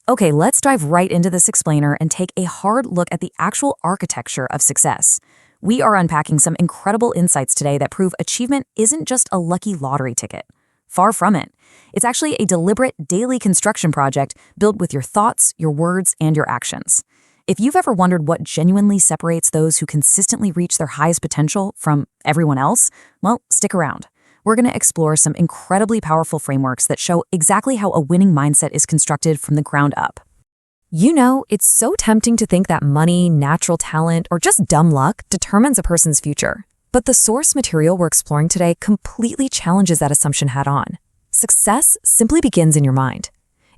Okay, let's dive right into this explainer and take a hard look at the actual architecture of success. We are unpacking some incredible insights today that prove achievement isn't just a lucky lottery ticket. Far from it. It's actually a deliberate daily construction project built with your thoughts, your words, and your actions. If you've ever wondered what genuinely separates those who consistently reach their highest potential from everyone else, well, stick around. We're going to explore some incredibly powerful frameworks that show exactly how a winning mindset is constructed from the ground up. You know, it's so tempting to think that money, natural talent, or just dumb luck determines a person's future. But the source material we're exploring today completely challenges that assumption head-on. Success simply begins in your mind.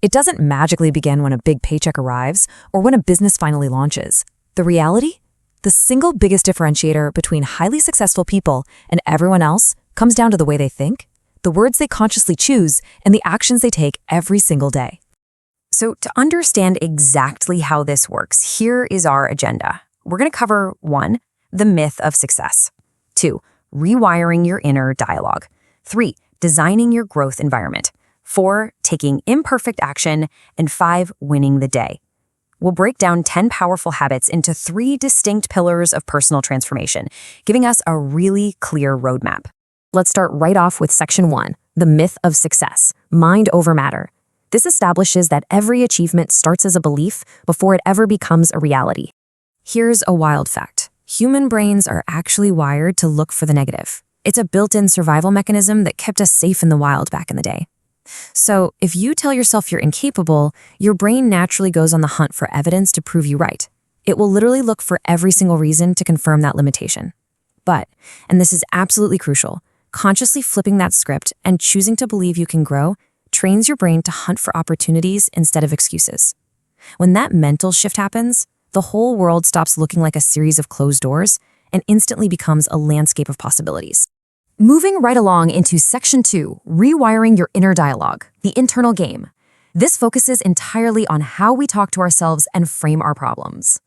It doesn't magically begin when a big paycheck arrives or when a business finally launches. The reality? The single biggest differentiator between highly successful people and everyone else comes down to the way they think, the words they consciously choose, and the actions they take every single day. So to understand exactly how this works, here is our agenda. We're going to cover 1, the myth of success. 2, rewiring your inner dialogue. 3, designing your growth environment. 4, taking imperfect action. And 5, winning the day. We'll break down 10 powerful habits into 3 distinct pillars of personal transformation, giving us a really clear roadmap. Let's start right off with section 1, the myth of success, mind over matter. This establishes that every achievement starts as a belief before it ever becomes a reality. Here's a wild fact. Human brains are actually wired to look for the negative. It's a built-in survival mechanism that kept us safe in the wild back in the day. So if you tell yourself you're incapable, your brain naturally goes on the hunt for evidence to prove you right. It will literally look for every single reason to confirm that limitation. But, and this is absolutely crucial, consciously flipping that script and choosing to believe you can grow trains your brain to hunt for opportunities instead of excuses. When that mental shift happens, the whole world stops looking like a series of closed doors and instantly becomes a landscape of possibilities. Moving right along into section 2, rewiring your inner dialogue, the internal game. This focuses entirely on how we talk to ourselves and frame our problems.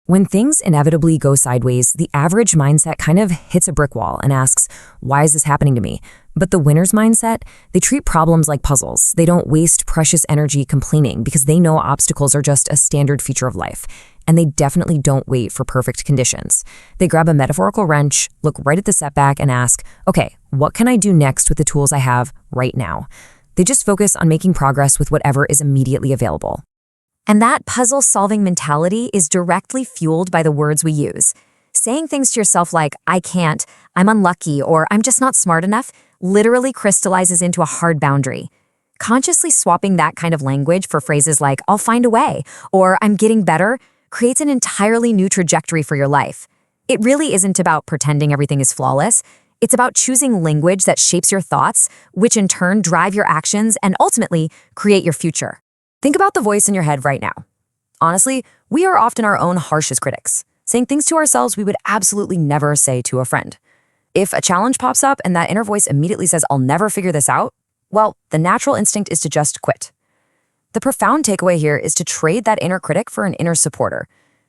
When things inevitably go sideways, the average mindset kind of hits a brick wall and asks, why is this happening to me? But the winner's mindset, they treat problems like puzzles. They don't waste precious energy complaining because they know obstacles are just a standard feature of life. And they definitely don't wait for perfect conditions. They grab a metaphorical wrench, look right at the setback and ask, okay, what can I do next with the tools I have right now? They just focus on making progress with whatever is immediately available. And that puzzle-solving mentality is directly fueled by the words we use. Saying things to yourself like, I can't, I'm unlucky, or I'm just not smart enough, literally crystallizes into a hard boundary. Consciously swapping that kind of language for phrases like, I'll find a way, or I'm getting better, creates an entirely new trajectory for your life. It really isn't about pretending everything is flawless. It's about choosing language that shapes your thoughts, which in turn drive your actions and ultimately create your future. Think about the voice in your head right now. Honestly, we are often our own harshest critics, saying things to ourselves we would absolutely never say to a friend. If a challenge pops up and that inner voice immediately says, I'll never figure this out, well, the natural instinct is to just quit. The profound takeaway here is to trade that inner critic for an inner supporter.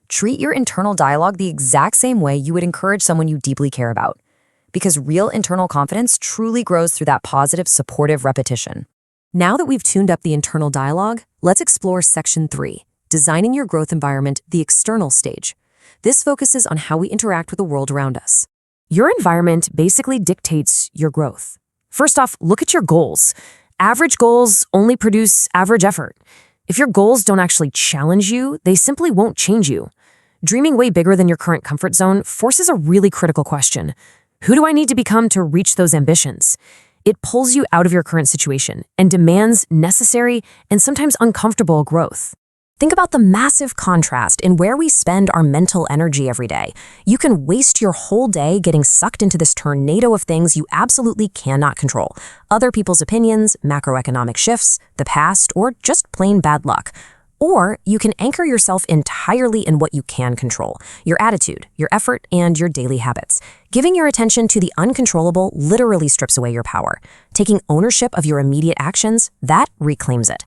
Treat your internal dialogue the exact same way you would encourage someone you deeply care about. Because real internal confidence truly grows through that positive, supportive repetition. Now that we've tuned up the internal dialogue, let's explore section 3, designing your growth environment, the external stage. This focuses on how we interact with the world around us. Your environment basically dictates your growth. First off, look at your goals. Average goals only produce average effort. If your goals don't actually challenge you, they simply won't change you. Dreaming way bigger than your current comfort zone forces a really critical question. Who do I need to become to reach those ambitions? It pulls you out of your current situation and demands necessary and sometimes uncomfortable growth. Think about the massive contrast in where we spend our mental energy every day. You can waste your whole day getting sucked into this tornado of things you absolutely cannot control. Other people's opinions, macroeconomic shifts, the past, or just plain bad luck. Or you can anchor yourself entirely in what you can control, your attitude, your effort, and your daily habits. Giving your attention to the uncontrollable literally strips away your power. Taking ownership of your immediate actions, that reclaims it.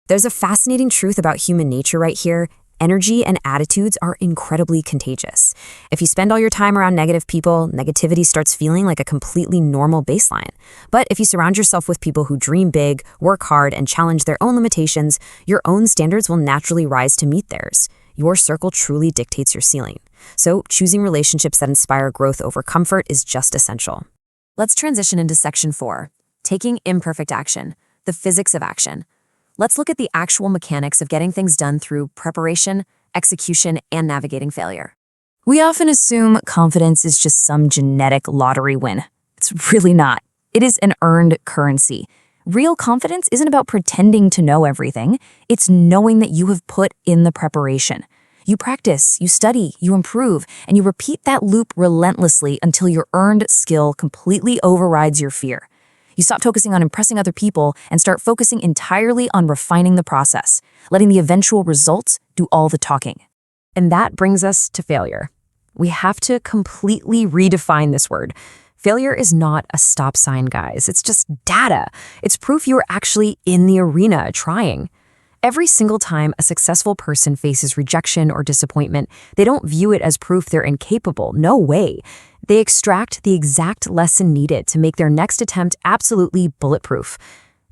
There's a fascinating truth about human nature right here. Energy and attitudes are incredibly contagious. If you spend all your time around negative people, negativity starts feeling like a completely normal baseline. But if you surround yourself with people who dream big, work hard, and challenge their own limitations, your own standards will naturally rise to meet theirs. Your circle truly dictates your ceiling. So choosing relationships that inspire growth over comfort is just essential. Let's transition into section 4, taking imperfect action, the physics of action. Let's look at the actual mechanics of getting things done through preparation, execution, and navigating failure. We often assume confidence is just some genetic lottery win. It's really not. It is an earned currency. Real confidence isn't about pretending to know everything. It's knowing that you have put in the preparation. You practice, you study, you improve, and you repeat that loop relentlessly until your earned skill completely overrides your fear. You stop focusing on impressing other people and start focusing entirely on refining the process, letting the eventual results do all the talking. And that brings us to failure. We have to completely redefine this word. Failure is not a stop sign, guys. It's just data. It's proof you are actually in the arena trying. Every single time a successful person faces rejection or disappointment, they don't view it as proof they're incapable. No way. They extract the exact lesson needed to make their next attempt absolutely bulletproof.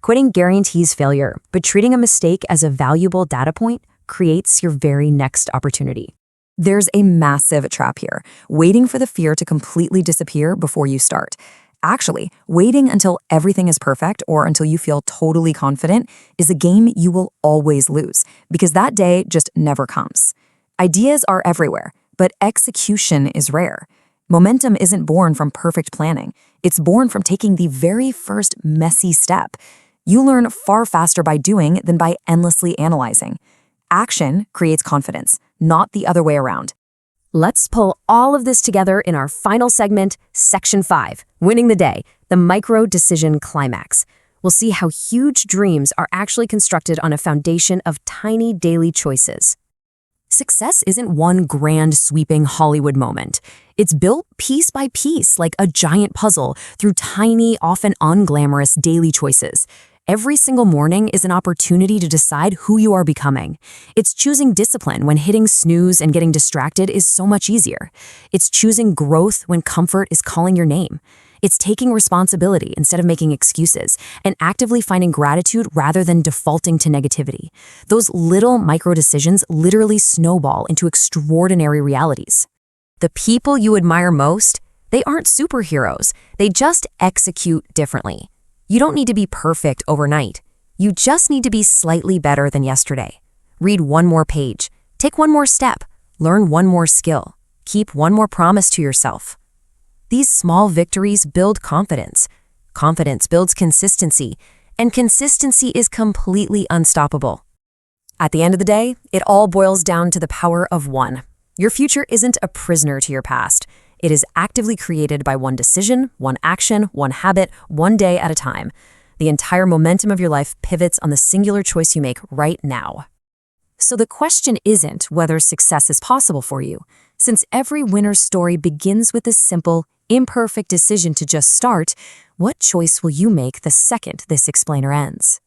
Quitting guarantees failure, but treating a mistake as a valuable data point creates your very next opportunity. There's a massive trap here, waiting for the fear to completely disappear before you start. Actually, waiting until everything is perfect or until you feel totally confident is a game you will always lose, because that day just never comes. Ideas are everywhere, but execution is rare. Momentum isn't born from perfect planning. It's born from taking the very first messy step. You learn far faster by doing than by endlessly analyzing. Action creates confidence, not the other way around. Let's pull all of this together in our final segment, Section 5, Winning the Day, the micro-decision climax. We'll see how huge dreams are actually constructed on a foundation of tiny daily choices. Success isn't one grand, sweeping Hollywood moment. It's built piece by piece, like a giant puzzle, through tiny, often unglamorous daily choices. Every single morning is an opportunity to decide who you are becoming. It's choosing discipline when hitting snooze and getting distracted is so much easier. It's choosing growth when comfort is calling your name. It's taking responsibility instead of making excuses and actively finding gratitude rather than defaulting to negativity. Those little micro decisions literally snowball into extraordinary realities. The people you admire most, they aren't superheroes. They just execute differently. You don't need to be perfect overnight. You just need to be slightly better than yesterday. Read one more page, take one more step, learn one more skill, keep one more promise to yourself. These small victories build confidence. Confidence builds consistency, and consistency is completely unstoppable. At the end of the day, it all boils down to the power of one. Your future isn't a prisoner to your past. It is actively created by one decision, one action, one habit, one day at a time. The entire momentum of your life pivots on the singular choice you make right now. So the question isn't whether success is possible for you, since every winner's story begins with a simple, imperfect decision to just start. What choice will you make the second this explainer ends?